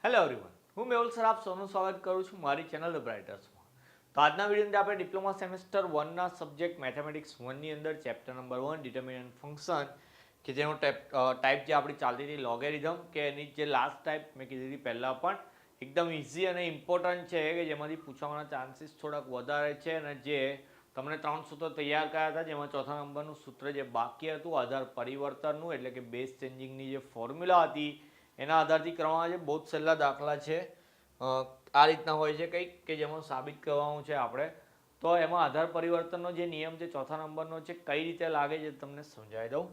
Hello everyone, હું Mehul sir આપ સૌનું સ્વાગત કરું છું મારી ચેનલ ધ બ્રાઇટર્સમાં. તો આજના વિડીયોની આપણે ડિપ્લોમા સેમેસ્ટર 1ના સબ્જેક્ટ મેથેમેટિક્સ 1ની અંદર ચેપ્ટર નંબર 1 ડિટર્મિનન્ટ ફંક્શન કે જેનો ટાઈપ જે આપણી ચાલતી હતી લોગેરિધમ, કે એની જે લાસ્ટ ટાઈપ મેં કીધી હતી પહેલાં પણ એકદમ ઇઝી અને ઇમ્પોર્ટન્ટ છે કે જેમાંથી પૂછવાના ચાન્સીસ થોડાક વધારે છે અને જે તમને 3 સૂત્રો તૈયાર કર્યા હતા જેમાં ચોથા નંબરનું સૂત્ર જે બાકી હતું આધાર પરિવર્તનનું એટલે કે બેઝ ચેન્જિંગની જે ફોર્મ્યુલા હતી એના આધારથી કરવાના છે. બહુ જ સહેલા દાખલા છે, આ રીતના હોય છે કંઈક કે જેમાં સાબિત કરવાનું છે આપણે. તો એમાં આધાર પરિવર્તનનો જે નિયમ છે ચોથા નંબરનો છે, કઈ રીતે લાગે છે તમને સમજાવી દઉં.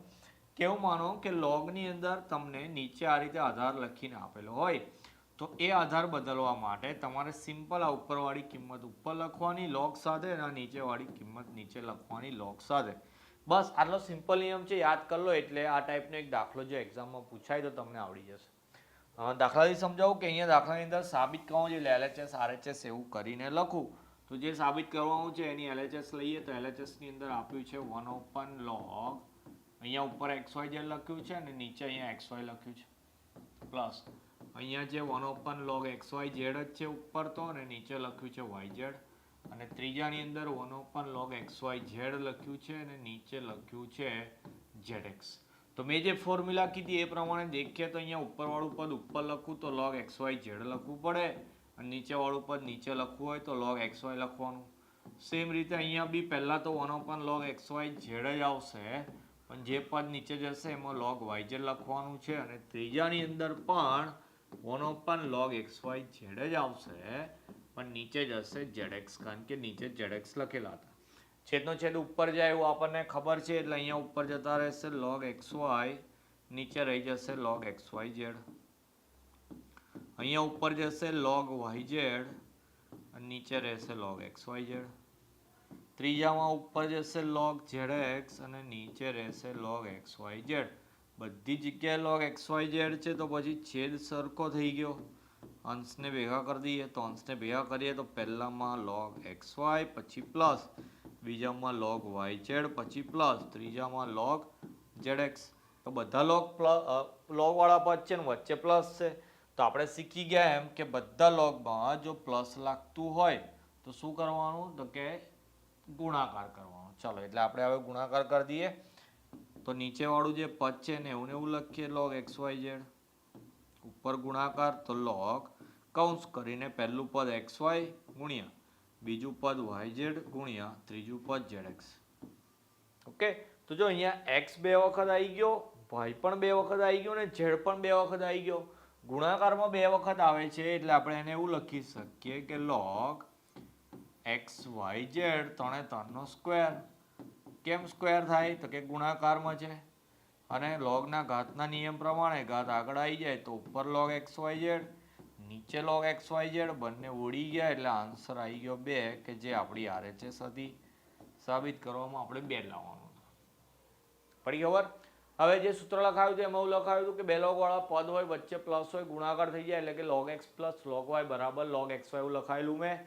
કેવું માનો કે લોગની અંદર તમને નીચે આ રીતે આધાર લખીને આપેલો હોય તો એ આધાર બદલવા માટે તમારે સિમ્પલ આ ઉપરવાળી કિંમત ઉપર લખવાની લોગ સાથે અને નીચેવાળી કિંમત નીચે લખવાની લોગ સાથે. બસ આટલો સિમ્પલ નિયમ છે, યાદ કરી લો એટલે આ ટાઈપનો એક દાખલો જો એક્ઝામમાં પૂછાય તો તમને આવડી જશે. દાખલાથી સમજાવું કે અહીંયા દાખલાની અંદર સાબિત કરવાનું છે એટલે LHS RHS એવું કરીને લખું તો જે સાબિત કરવાનું છે એની LHS લઈએ તો LHSની અંદર આપ્યું છે 1 log અહીંયા ઉપર XYZ લખ્યું છે અને નીચે અહીંયા XY લખ્યું છે પ્લસ અહીંયા જે 1 log XYZ જ છે ઉપર તો અને નીચે લખ્યું છે YZ અને ત્રીજાની અંદર 1 log XYZ લખ્યું છે અને નીચે લખ્યું છે ZX. તો મેં જે ફોર્મ્યુલા કીધી એ પ્રમાણે દેખીએ તો અહીંયા ઉપરવાળું પદ ઉપર લખું તો log XYZ લખવું પડે અને નીચેવાળું પદ નીચે લખવું હોય તો log XY લખવાનું. સેમ રીતે અહીંયા બી પહેલાં તો 1 log XYZ જ આવશે પણ જે પદ નીચે જશે એમાં log YZ લખવાનું છે અને ત્રીજાની અંદર પણ 1 log XYZ જ આવશે પણ નીચે જશે ZX કારણ કે નીચે ZX લખેલા હતા. છેદનો છેદ ઉપર જાય એવું આપણને ખબર છે એટલે અહીંયા ઉપર જતા રહેશે log XY, નીચે રહી જશે log XYZ. અહીંયા ઉપર જશે log YZ અને નીચે રહેશે log XYZ. ત્રીજામાં ઉપર જશે log ZX અને નીચે રહેશે log XYZ. બધી જગ્યાએ log XYZ છે તો પછી છેદ સરખો થઈ ગયો. અંશને ભેગા કરી દઈએ તો અંશને ભેગા કરીએ તો પહેલામાં log XY પછી પ્લસ, બીજામાં log YZ પછી પ્લસ, ત્રીજામાં log ZX. તો બધા log વાળા પદ છે ને વચ્ચે પ્લસ છે તો આપણે શીખી ગયા એમ કે બધા લોગમાં જો પ્લસ લાગતું હોય તો શું કરવાનું તો કે ગુણાકાર કરવાનો. ચલો એટલે આપણે હવે ગુણાકાર કરી દઈએ તો નીચેવાળું જે પદ છે ને એવું લખીએ log XYZ, ઉપર ગુણાકાર તો log કૌંસ કરીને પહેલું પદ XY ગુણ્યા બીજું પદ YZ ગુણ્યા ત્રીજું પદ ZX. ઓકે, તો જો અહીંયા X 2 વખત આવી ગયો, Y પણ 2 વખત આવી ગયો અને Z પણ 2 વખત આવી ગયો. ગુણાકારમાં 2 વખત આવે છે એટલે આપણે એને એવું લખી શકીએ કે log XYZ 3 નો સ્ક્વેર. કેમ સ્ક્વેર થાય તો કે ગુણાકારમાં છે અને લોગના ઘાતના નિયમ પ્રમાણે ઘાત આગળ આવી જાય તો ઉપર log XYZ નીચે log XYZ બંને ઉડી ગયા એટલે આન્સર આવી ગયો 2 કે જે આપણી RHS હતી. સાબિત કરવામાં આપણે 2 લાવવાનું હતું. પડી ખબર? હવે જે સૂત્ર લખાયું હતું એમાં એવું લખાયું હતું કે બે log વાળા પદ હોય વચ્ચે પ્લસ હોય ગુણાકાર થઈ જાય એટલે કે log X plus log Y બરાબર log XY એવું લખાયેલું મેં.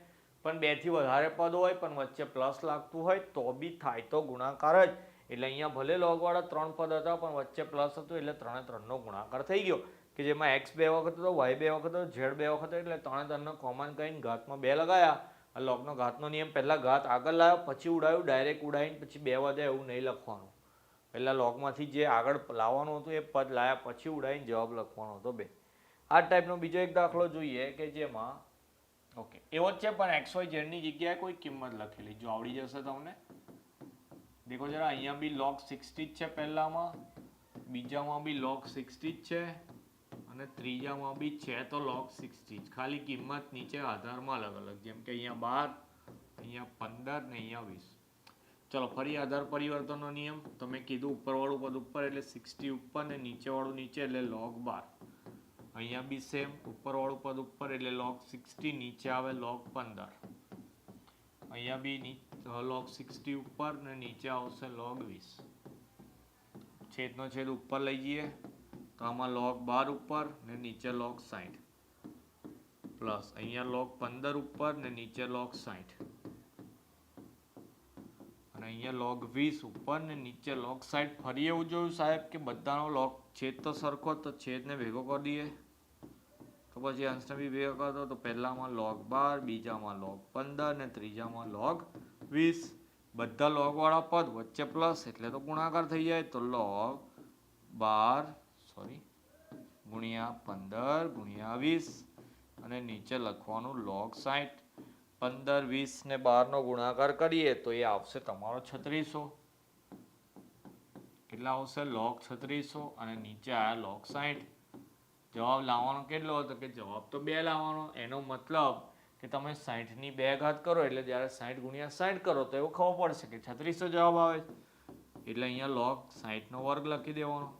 પણ 2 થી વધારે પદ હોય પણ વચ્ચે પ્લસ લાગતું હોય તો બી થાય તો ગુણાકાર જ. એટલે અહીંયા ભલે log વાળા 3 પદ હતા પણ વચ્ચે પ્લસ હતું એટલે 3 નો ગુણાકાર થઈ ગયો કે જેમાં X 2 વખત હતો, Y 2 વખત હતો, Z 2 વખત એટલે 3 નો કોમન કરીને ઘાતમાં 2 લગાયા. આ logનો ઘાતનો નિયમ પહેલા ઘાત આગળ લાવ્યો પછી ઉડાયું, ડાયરેક્ટ ઉડાઈને પછી 2 વધે એવું નહીં લખવાનું. પહેલા logમાંથી જે આગળ લાવવાનું હતું એ પદ લાયા પછી ઉડાઈને જવાબ લખવાનો હતો 2. આ ટાઈપનો બીજો એક દાખલો જોઈએ કે જેમાં ઓકે એવો જ છે પણ XYZ ની જગ્યાએ કોઈ કિંમત લખેલી. જો આવડી જશે તમને. દેખો જરા અહીંયા બી log 60 જ છે પહેલામાં, બીજામાં બી log 60 જ છે અને ત્રીજામાં બી છે તો log 60 જ. ખાલી કિંમત નીચે આધારમાં અલગ અલગ, જેમ કે અહીંયા 12, અહીંયા 15 ને અહીંયા 20. ચલો ફરી આધાર પરિવર્તનનો નિયમ. તમે કીધું ઉપરવાળું પદ ઉપર એટલે 60 ઉપર ને નીચેવાળું નીચે એટલે log 12. અહીંયા બી સેમ, ઉપરવાળું પદ ઉપર એટલે log 60, નીચે આવે log 15. અહીંયા બી log 60 ઉપર ને નીચે આવશે log 20. છેદનો છેદ ઉપર લઈ જઈએ તો આમાં log 12 ઉપર ને નીચે log 60 પ્લસ અહીંયા log 15 ઉપર ને નીચે log 60 અને અહીંયા log 20 ઉપર ને નીચે log 60. ફરી એવું જોયું સાહેબ કે બધાનો log છેદ તો સરખો તો છેદને ભેગો કરી દઈએ તો તો પછી અંશને બી ભેગા કરો તો પહેલામાં log 12, બીજામાં log 15 ને ત્રીજામાં log 20. બધા log વાળા પદ વચ્ચે પ્લસ એટલે તો ગુણાકાર થઈ જાય, તો log 12 ગુણ્યા 15 ગુણ્યા 20 અને નીચે લખવાનું log 60. 15, 20 ને 12 નો ગુણાકાર કરીએ તો એ આવશે તમારો 3600. કેટલા આવશે? log 3600 અને નીચે આયા log 60. જવાબ લાવવાનો કેટલો હતો? કે જવાબ તો 2 લાવવાનો. એનો મતલબ કે તમે 60 ની 2 ઘાત કરો એટલે જ્યારે 60 ગુણ્યા 60 કરો તો એવું ખબર પડશે કે 3600 જવાબ આવે. એટલે અહીંયા log 60 નો વર્ગ લખી દેવાનો.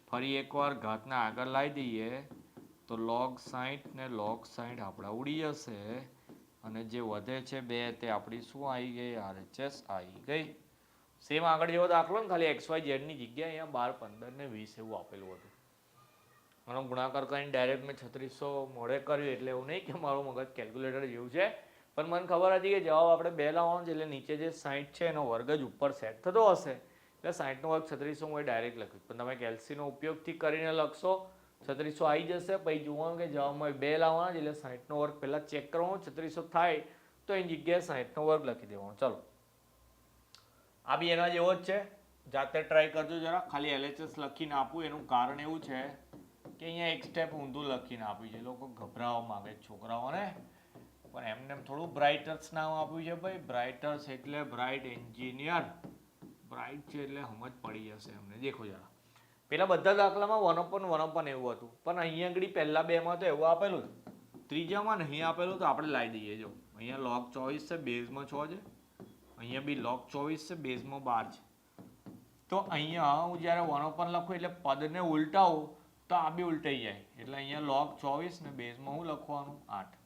ફરી એકવાર ઘાતને આગળ લાવી દઈએ તો log 60 ને log 60 આપણા ઉડી જશે અને જે વધે છે 2 તે આપણી શું આવી ગઈ? RHS આવી ગઈ. સેમ આગળ જેવો દાખલો ને, ખાલી XYZ ની જગ્યાએ અહીંયા 12, 15 ને 20 એવું આપેલું હતું. આનો ગુણાકાર કરીને ડાયરેક્ટ મેં 3600 મોડે કર્યું એટલે એવું નહીં કે મારું મગજ કેલ્ક્યુલેટર જેવું છે, પણ મને ખબર હતી કે જવાબ આપણે 2 લાવવાનો છે એટલે નીચે જે 60 છે એનો વર્ગ જ ઉપર સેટ થતો હશે એટલે 60 નો વર્ગ 3600 હું ડાયરેક્ટ લખ્યું. પણ તમે કેલ્સીનો ઉપયોગથી કરીને લખશો 3600 આવી જશે. પછી જોવાનું કે જવાબમાં 2 લાવવાના છે એટલે 60 નો વર્ગ પહેલાં ચેક કરવાનો. 3600 થાય તો એની જગ્યાએ 60 નો વર્ગ લખી દેવાનો. ચલો, આ બી એના જેવો જ છે, જાતે ટ્રાય કરજો જરા. ખાલી LHS લખીને આપું એનું કારણ એવું છે કે અહીંયા એક સ્ટેપ ઊંધું લખીને આપ્યું છે. લોકો ગભરાવા માંગે છોકરાઓને, પણ એમને થોડું બ્રાઇટર્સ નામ આપ્યું છે ભાઈ. બ્રાઇટર્સ એટલે બ્રાઇટ એન્જિનિયર. બ્રાઇટ છે એટલે સમજ પડી જશે એમને. દેખો જરા, પેલા બધા દાખલામાં 1/1 એવું હતું, પણ અહીંયા આગળ પહેલા 2માં તો એવું આપેલું જ. ત્રીજામાં નહીં આપેલું તો આપણે લાવી દઈએ. જો અહીંયા log 24 છે, બેઝમાં 6 છે. અહીંયા બી log 24 છે, બેઝમાં 12 છે. તો અહીંયા હું જ્યારે 1/1 લખું એટલે પદને ઉલટાવું તો આ બી ઉલટાઈ જાય. એટલે અહીંયા log 24 ને બેઝમાં હું લખવાનું 8.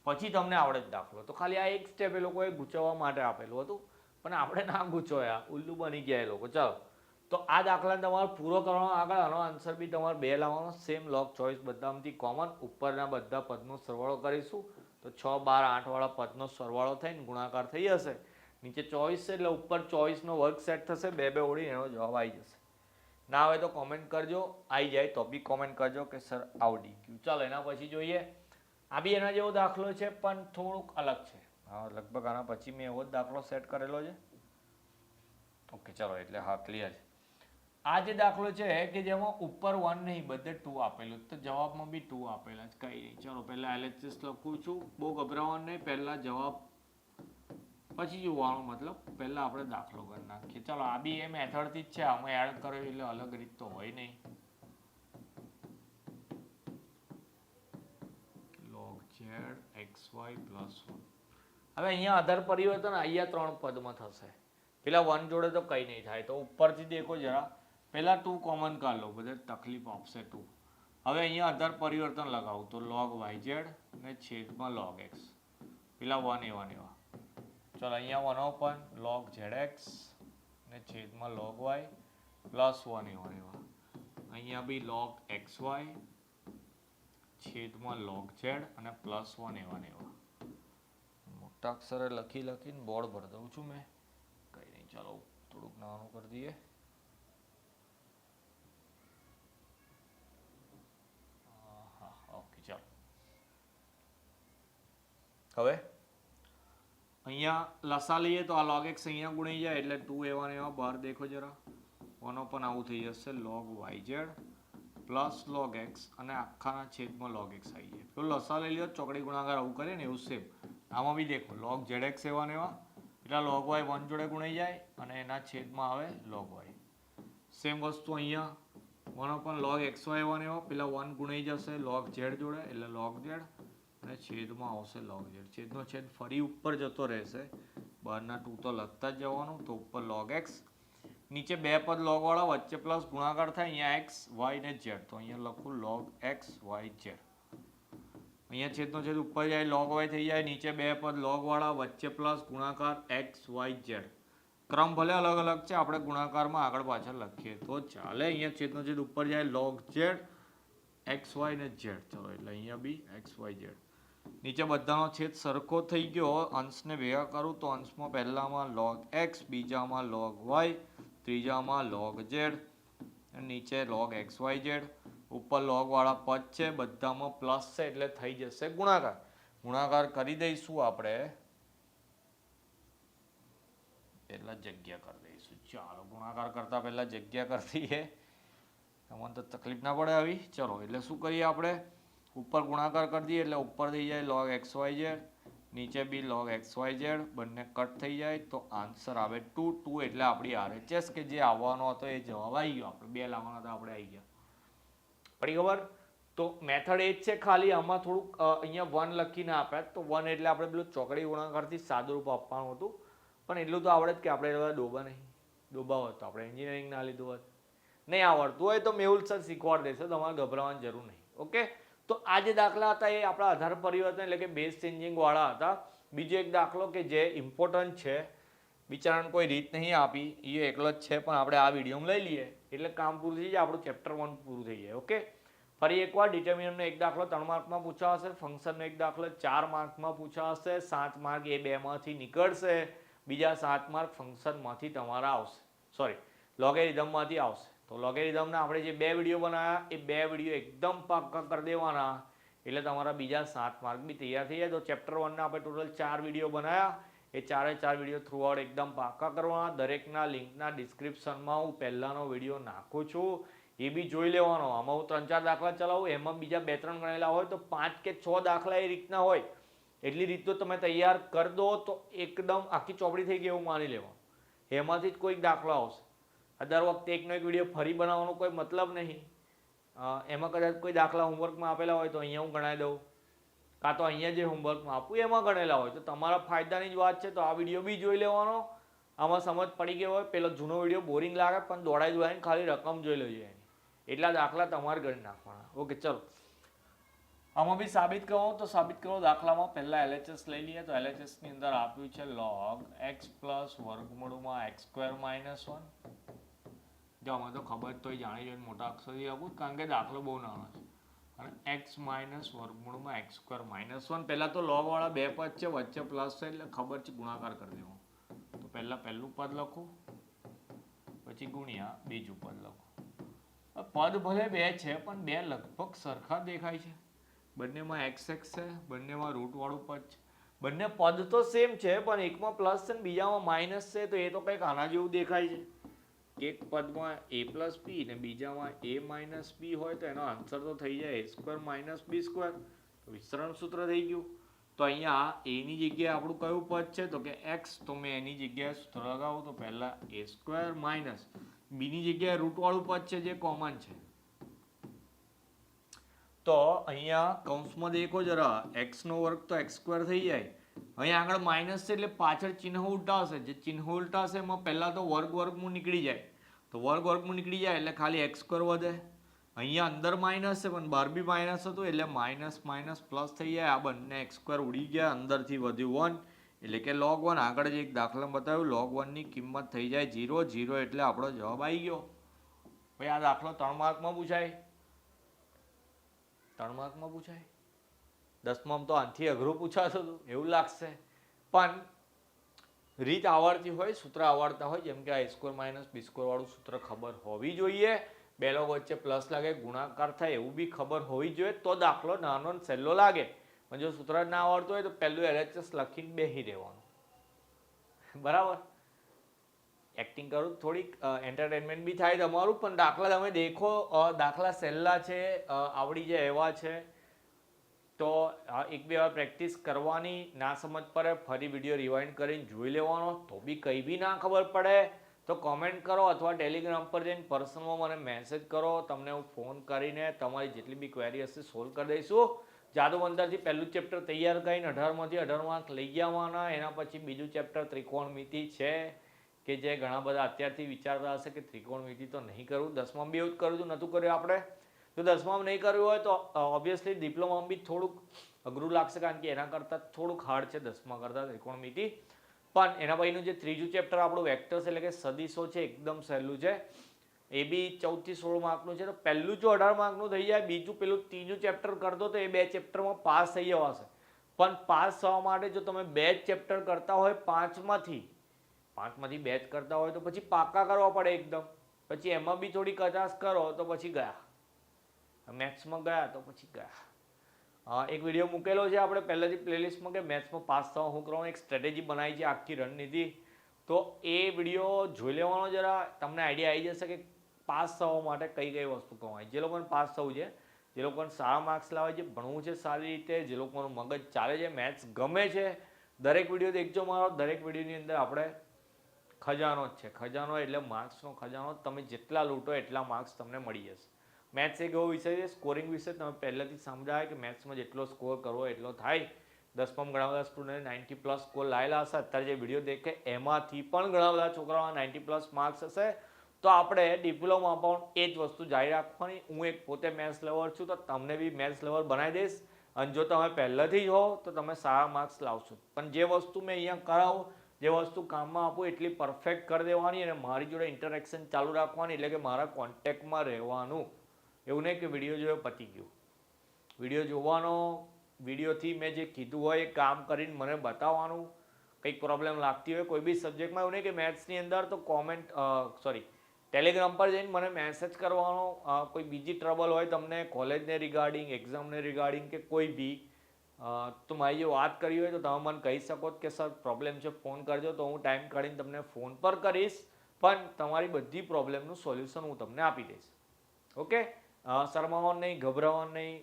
પછી તમને આવડે જ દાખલો. તો ખાલી આ એક સ્ટેપ એ લોકોએ ગૂંચવવા માટે આપેલું હતું, પણ આપણે ના ગૂંચવાયા, ઉલ્લુ બની ગયા એ લોકો. ચાલો, તો આ દાખલાને તમારે પૂરો કરવાનો. આગળ આનો આન્સર બી તમારે 2 લાવવાનો. સેમ log 24 બધામાંથી કોમન. ઉપરના બધા પદનો સરવાળો કરીશું તો 6, 12, 8 વાળા પદનો સરવાળો થઈને ગુણાકાર થઈ જશે. નીચે 24 છે એટલે ઉપર 24 નો વર્ગ સેટ થશે. 2 2 ઓળી એનો જવાબ આવી જશે. ના આવે તો કોમેન્ટ કરજો, આવી જાય તો બી કોમેન્ટ કરજો કે સર આવડી ગયું. ચાલો, એના પછી જોઈએ. આ બી એના જેવો દાખલો છે પણ થોડુંક અલગ છે. હા, લગભગ આના પછી મેં એવો જ દાખલો સેટ કરેલો છે. ઓકે, ચાલો, એટલે હા, ક્લિયર છે. આ જે દાખલો છે કે જેમાં ઉપર 1 નહીં, બધે 2 આપેલું, તો જવાબમાં બી 2 આપેલા જ. કઈ નહીં. ચલો, પહેલા LHS લખું છું. બહુ ગભરાવાનું નહીં, પહેલા જવાબ પછી જોવાનો. મતલબ પહેલા આપણે દાખલો કરી નાખીએ. ચાલો, આ બી એ મેથડથી જ છે. આમાં એડ કર્યો એટલે અલગ રીત તો હોય નહીં. log z xy + 1. હવે અહીંયા આધાર પરિવર્તન અહીંયા 3 પદમાં થશે. પેલા 1 જોડે તો કંઈ નહીં થાય. તો ઉપરથી દેખો જરા, પહેલા 2 કોમન કાઢ લો, બધે તકલીફ આપશે 2. હવે અહીંયા આધાર પરિવર્તન લગાવું તો log yz ને છેદમાં log x. પેલા 1 એવા ને એવા. ચાલો, અહીંયા 1/1 log zx ને છેદમાં log y +1 એવા ને એવા. અહીંયા બી log xy છેદમાં log z અને +1 એવા ને એવા. મોટા અક્ષરે લખીને બોર્ડ ભરી દઉં છું મેં. કંઈ નહીં, ચાલો થોડુંક નાનું કરી દઈએ. હા, ઓકે, ચાલો. હવે અહીંયા લસા લઈએ તો આ log x અહીંયા ગુણાઈ જાય એટલે 2 એવા ને એવા બહાર દેખો જરા. 1 આવું થઈ જશે log yz + log x અને આખાના છેદમાં log x આવી જાય. તો લસા લઈ લ્યો, ચોકડી ગુણાકાર આવું કરીએ ને એવું સેમ આમાં બી દેખો. log zx એવા ને એવા એટલે log y 1 જોડે ગુણાઈ જાય અને એના છેદમાં આવે log y. સેમ વસ્તુ અહીંયા 1 log xy એવા ને એવા, પેલા 1 ગુણાઈ જશે log z જોડે એટલે log z અને છેદમાં આવશે log z. છેદનો છેદ ફરી ઉપર જતો રહેશે. બહારના 2 તો લખતા જ જવાનું. તો ઉપર log x, નીચે 2 પદ log વાળા, વચ્ચે પ્લસ ગુણાકાર થાય. અહીંયા x, y ને z. તો અહીંયા લખું log x, y, z. અહીંયા છેદનો છેદ ઉપર જાય log y થઈ જાય. નીચે 2 પદ log વાળા, વચ્ચે પ્લસ ગુણાકાર x, y, z. ક્રમ ભલે અલગ અલગ છે, આપણે ગુણાકારમાં આગળ પાછળ લખીએ તો ચાલે. અહીંયા છેદનો છેદ ઉપર જાય log z, x, y ને z. ચલો, એટલે અહીંયા બી x, y, z. નીચે બધાનો છેદ સરખો થઈ ગયો. અંશને ભેગા કરું તો અંશમાં પહેલામાં log x, બીજામાં log y, ત્રીજામાં log z, નીચે log x, y, z. ઉપર લોગ વાળા પદ છે બધામાં પ્લસ છે એટલે થઈ જશે ગુણાકાર. ગુણાકાર કરી દઈશું આપણે પહેલા જગ્યા કરી દઈશું. ચાલો ગુણાકાર કરતા પહેલા જગ્યા કરી દઈએ, તમને તો તકલીફ ના પડે આવી. ચલો એટલે શું કરીએ આપણે, ઉપર ગુણાકાર કરી દઈએ એટલે ઉપર થઈ જાય log xyz, નીચે બી log xyz, બંને કટ થઈ જાય તો આન્સર આવે 2. 2 એટલે આપણી RHS કે જે આવવાનો હતો એ જવાબ આવી ગયો. આપણે 2 લાવવાના હતા, આપણે આવી ગયા. પડી ખબર? તો મેથડ એ જ છે, ખાલી આમાં થોડુંક અહીંયા 1 લખીને આપ્યા તો 1 એટલે આપણે પેલું ચોકડી ગુણાકારથી સાદું રૂપ આપવાનું હતું, પણ એટલું તો આવડે જ કે આપણે એવા ડોબા નહીં. ડોબા હોત તો આપણે એન્જિનિયરિંગ ના લીધું હોત. નહીં આવડતું હોય તો મેહુલ સર શીખવાડી દેશે, તમારે ગભરાવાની જરૂર નહીં. ઓકે, તો આ જે દાખલા હતા એ આપણા આધાર પરિવર્તન એટલે કે બેઝ ચેન્જિંગ વાળા હતા. બીજો એક દાખલો કે જે ઇમ્પોર્ટન્ટ છે, બિચારાને કોઈ રીત નહીં આપી, એ એકલો જ છે, પણ આપણે આ વિડીયોમાં લઈ લઈએ એટલે કામ પૂરું થઈ જાય, આપણું ચેપ્ટર 1 પૂરું થઈ જાય. ઓકે, ફરી એકવાર ડિટર્મિનન્ટનો એક દાખલો 3 માર્કમાં પૂછાશે, ફંક્શનનો એક દાખલો 4 માર્કમાં પૂછાશે, 7 માર્ક એ બેમાંથી નીકળશે, બીજા 7 માર્ક ફંક્શનમાંથી તમારા આવશે, સોરી લોગેરિધમમાંથી આવશે. તો લોગેરિધમના આપણે જે 2 વિડીયો બનાવ્યા એ 2 વિડીયો એકદમ પાક્કા કરી દેવાના એટલે તમારા બીજા 7 માર્ક બી તૈયાર થઈ જાય. તો ચેપ્ટર 1ના આપણે ટોટલ 4 વિડીયો બનાવ્યા, એ 4 વિડીયો થ્રુઆઉટ એકદમ પાક્કા કરવાના. દરેકના લિંકના ડિસ્ક્રિપ્શનમાં હું પહેલાનો વિડીયો નાખું છું, એ બી જોઈ લેવાનો. આમાં હું 3-4 દાખલા ચલાવું, એમાં બીજા 2-3 ગણેલા હોય તો 5 કે 6 દાખલા એ રીતના હોય. એટલી રીતો તમે તૈયાર કરી દો તો એકદમ આખી ચોપડી થઈ ગઈ એવું માની લેવાનું. એમાંથી જ કોઈક દાખલો આવશે. દર વખતે એકનો એક વિડીયો ફરી બનાવવાનો કોઈ મતલબ નહીં. એમાં કદાચ કોઈ દાખલા હોમવર્કમાં આપેલા હોય તો અહીંયા હું ગણાવી દઉં, કાં તો અહીંયા જે હોમવર્કમાં આપું એમાં ગણેલા હોય તો તમારા ફાયદાની જ વાત છે. તો આ વિડીયો બી જોઈ લેવાનો. આમાં સમજ પડી ગઈ હોય, પેલો જૂનો વિડીયો બોરિંગ લાગે પણ દોડાઈને ખાલી રકમ જોઈ લેજો એની, એટલા દાખલા તમારે ગણી નાખવાના. ઓકે, ચલો આમાં બી સાબિત કરો તો સાબિત કરો. દાખલામાં પહેલા LHS લઈ લઈએ તો LHS ની અંદર આપ્યું છે log x પ્લસ વર્ગમૂળમાં x² - 1. જો આમાં તો ખબર તો જાણી જોઈને મોટા અક્ષરથી આપું કારણ કે દાખલો બહુ નાનો છે. અને x માઇનસ વર્ગમૂળમાં x² - 1. પહેલા તો log વાળા 2 પદ છે, વચ્ચે પ્લસ છે એટલે ખબર છે ગુણાકાર કરી દેવો. તો પહેલા પહેલું પદ લખો, પછી ગુણ્યા બીજું પદ લખો. પદ ભલે 2 છે પણ 2 લગભગ સરખા દેખાય છે. બંનેમાં x છે, બંનેમાં રૂટ વાળું પદ છે. બંને પદ તો સેમ છે પણ એકમાં પ્લસ છે ને બીજામાં માઇનસ છે, તો એ તો કંઈક આના જેવું દેખાય છે. એક પદમાં a + b ને બીજામાં a - b હોય તો એનો આન્સર તો થઈ જાય a² - b². તો વિસ્તરણ સૂત્ર થઈ ગયું. તો અહીંયા a ની જગ્યાએ આપણું કયું પદ છે તો કે x, તો મેં એની જગ્યાએ સૂત્ર લગાવું તો પહેલા a² - b ની જગ્યાએ રૂટ વાળું પદ છે જે કોમન છે. તો અહીંયા કૌંસમાં દેખો જરા, x² તો x² થઈ જાય. અહીંયા આગળ માઇનસ છે એટલે પાછળ ચિહ્ન ઉલટાશે, જે ચિહ્ન ઉલટાશે એમાં પહેલા તો વર્ગમૂળ નીકળી જાય. તો વર્ગમૂળ નીકળી જાય એટલે ખાલી x² વધે. અહીંયા અંદર માઇનસ છે પણ બહાર બી માઇનસ હતું એટલે માઇનસ પ્લસ થઈ જાય. આ બંને x² ઉડી ગયા, અંદરથી વધ્યું 1 એટલે કે log 1. આગળ જે એક દાખલા બતાવ્યું log 1 ની કિંમત થઈ જાય 0. 0 એટલે આપણો જવાબ આવી ગયો. ભાઈ આ દાખલો 3 માર્કમાં પૂછાય, 3 માર્કમાં પૂછાય. 10માં તો આનાથી અઘરું પૂછાતું હતું એવું લાગશે, પણ રીત આવડતી હોય, સૂત્ર આવડતા હોય, જેમ કે a² - b² વાળું સૂત્ર ખબર હોવી જોઈએ. બે લોગ વચ્ચે પ્લસ લાગે, ગુણાકાર થાય એવું બી ખબર હોવી જોઈએ તો દાખલો નાનો ને સહેલો લાગે. પણ જો સૂત્ર ના આવડતું હોય તો પહેલું LHS લખીને બેસી રહેવાનું. બરાબર, એક્ટિંગ કરું થોડીક એન્ટરટેનમેન્ટ બી થાય તમારું, પણ દાખલા તમે દેખો, દાખલા સહેલા છે, આવડી જાય એવા છે. તો 1-2 વાર પ્રેક્ટિસ કરવાની. ના સમજ પડે ફરી વિડીયો રિવાઇન્ડ કરીને જોઈ લેવાનો. તો બી કંઈ બી ના ખબર પડે તો કોમેન્ટ કરો અથવા ટેલિગ્રામ પર જઈને પર્સનલમાં મને મેસેજ કરો. તમને હું ફોન કરીને તમારી જેટલી બી ક્વેરી હશે સોલ્વ કરી દઈશું. જાદુમંતરથી પહેલું ચેપ્ટર તૈયાર કરીને 18માંથી 18 માર્ક લઈ જવાના. એના પછી બીજું ચેપ્ટર ત્રિકોણમિતિ છે કે જે ઘણા બધા અત્યારથી વિચારતા હશે કે ત્રિકોણમિતિ તો નહીં કરવું. 10માં બી એવું જ કર્યું હતું, નહોતું કર્યું આપણે. તો 10માં નહીં કર્યું હોય તો ઓબ્વિયસલી ડિપ્લોમામાં બી થોડુંક અઘરું લાગશે કારણ કે એના કરતાં થોડુંક હાર્ડ છે 10માં કરતાં ત્રિકોણમિતિ. પણ એના પછીનું જે ત્રીજું ચેપ્ટર આપણું વેક્ટર્સ એટલે કે સદીશો છે એકદમ સહેલું છે, એ બી 14 થી 16 માર્કનું છે. તો પહેલું જો 18 માર્કનું થઈ જાય, બીજું પેલું ત્રીજું ચેપ્ટર કરી દો તો એ 2 ચેપ્ટરમાં પાસ થઈ જવાશે. પણ પાસ થવા માટે જો તમે 2 જ ચેપ્ટર કરતા હોય 5માંથી 2 જ કરતા હોય તો પછી પાકા કરવા પડે એકદમ. પછી એમાં બી થોડી કચાશ કરો તો પછી ગયા. મેથ્સમાં ગયા તો પછી ગયા. એક વિડીયો મૂકેલો છે આપણે પહેલેથી પ્લેલિસ્ટમાં કે મેથ્સમાં પાસ થવા શું કરવાનું, એક સ્ટ્રેટેજી બનાવી છે આખી રણનીતિ. તો એ વિડીયો જોઈ લેવાનો, જરા તમને આઈડિયા આવી જશે કે પાસ થવા માટે કઈ કઈ વસ્તુ કરવાની. જે લોકોને પાસ થવું છે, જે લોકોને સારા માર્ક્સ લાવે છે, ભણવું છે સારી રીતે, જે લોકોનું મગજ ચાલે છે, મેથ્સ ગમે છે, દરેક વિડીયો દેખજો મારો. દરેક વિડીયોની અંદર આપણે ખજાનો જ છે. ખજાનો એટલે માર્ક્સનો ખજાનો. તમે જેટલા લૂંટો એટલા માર્ક્સ તમને મળી જશે. મેથ્સ એક એવો વિષય છે, સ્કોરિંગ વિષય. તમે પહેલેથી સમજાય કે મેથ્સમાં જેટલો સ્કોર કરવો એટલો થાય. 10માં ઘણા બધા સ્ટુડન્ટે 90+ સ્કોર લાવેલા હશે. અત્યારે જે વિડીયો દેખે એમાંથી પણ ઘણા બધા છોકરાઓના 90+ માર્ક્સ હશે. તો આપણે ડિપ્લોમામાં પણ એ જ વસ્તુ જારી રાખવાની. હું એક પોતે મેથ્સ લવર છું, તો તમને બી મેથ્સ લવર બનાવી દઈશ. અને જો તમે પહેલેથી જ હો તો તમે સારા માર્ક્સ લાવશો. પણ જે વસ્તુ મેં અહીંયા કરાવું, જે વસ્તુ કામમાં આપું એટલી પરફેક્ટ કરી દેવાની અને મારી જોડે ઇન્ટરેક્શન ચાલુ રાખવાની, એટલે કે મારા કોન્ટેક્ટમાં રહેવાનું. એવું નહીં કે વિડીયો જોયો પતી ગયું. વિડીયો જોવાનો, વિડીયોથી મેં જે કીધું હોય એ કામ કરીને મને બતાવવાનું. કંઈક પ્રોબ્લેમ લાગતી હોય કોઈ બી સબ્જેક્ટમાં, એવું નહીં કે મેથ્સની અંદર તો ટેલિગ્રામ પર જઈને મને મેસેજ કરવાનો. કોઈ બીજી ટ્રબલ હોય તમને કોલેજને રિગાર્ડિંગ, એક્ઝામને રિગાર્ડિંગ કે કોઈ બી, તો મારી જો વાત કરી હોય તો તમે મને કહી શકો કે સર પ્રોબ્લેમ છે, ફોન કરજો. તો હું ટાઈમ કાઢીને તમને ફોન પર કરીશ, પણ તમારી બધી પ્રોબ્લેમનું સોલ્યુશન હું તમને આપી દઈશ. ઓકે, શરમાવાનું નહીં, ગભરાવાનું નહીં.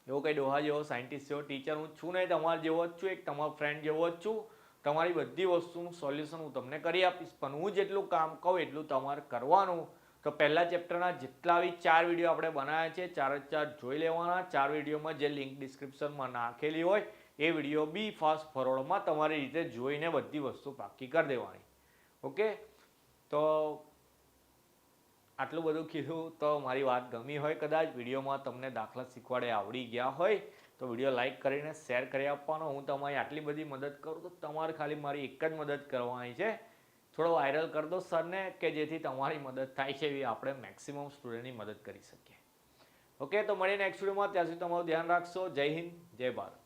એવો કંઈ ડોહા જેવો, સાયન્ટિસ્ટ જેવો ટીચર હું છું નહીં, તમારા જેવો જ છું, એક તમારો ફ્રેન્ડ જેવો જ છું. તમારી બધી વસ્તુનું સોલ્યુશન હું તમને કરી આપીશ, પણ હું જેટલું કામ કહું એટલું તમારે કરવાનું. તો પહેલા ચેપ્ટરના જેટલા બી 4 વિડીયો આપણે બનાવ્યા છે, 4 જોઈ લેવાના. 4 વિડીયોમાં જે લિંક ડિસ્ક્રિપ્શનમાં નાખેલી હોય એ વિડીયો બી ફાસ્ટ ફોરવર્ડમાં તમારી રીતે જોઈને બધી વસ્તુ પાકી કરી દેવાની. ઓકે, તો આટલું બધું કીધું તો મારી વાત ગમી હોય, કદાચ વિડીયોમાં તમને દાખલા શીખવાડે આવડી ગયા હોય તો વિડીયો લાઇક કરીને શેર કરી આપવાનો. હું તમારી આટલી બધી મદદ કરું તો તમારે ખાલી મારી એક જ મદદ કરવાની છે, થોડો વાયરલ કરી દો સરને, કે જેથી તમારી મદદ થાય છે એવી આપણે મેક્સિમમ સ્ટુડન્ટની મદદ કરી શકીએ. ઓકે, તો મળીએ નેક્સ્ટ વિડીયોમાં. ત્યાં સુધી તમારું ધ્યાન રાખશો. જય હિન્દ, જય ભારત.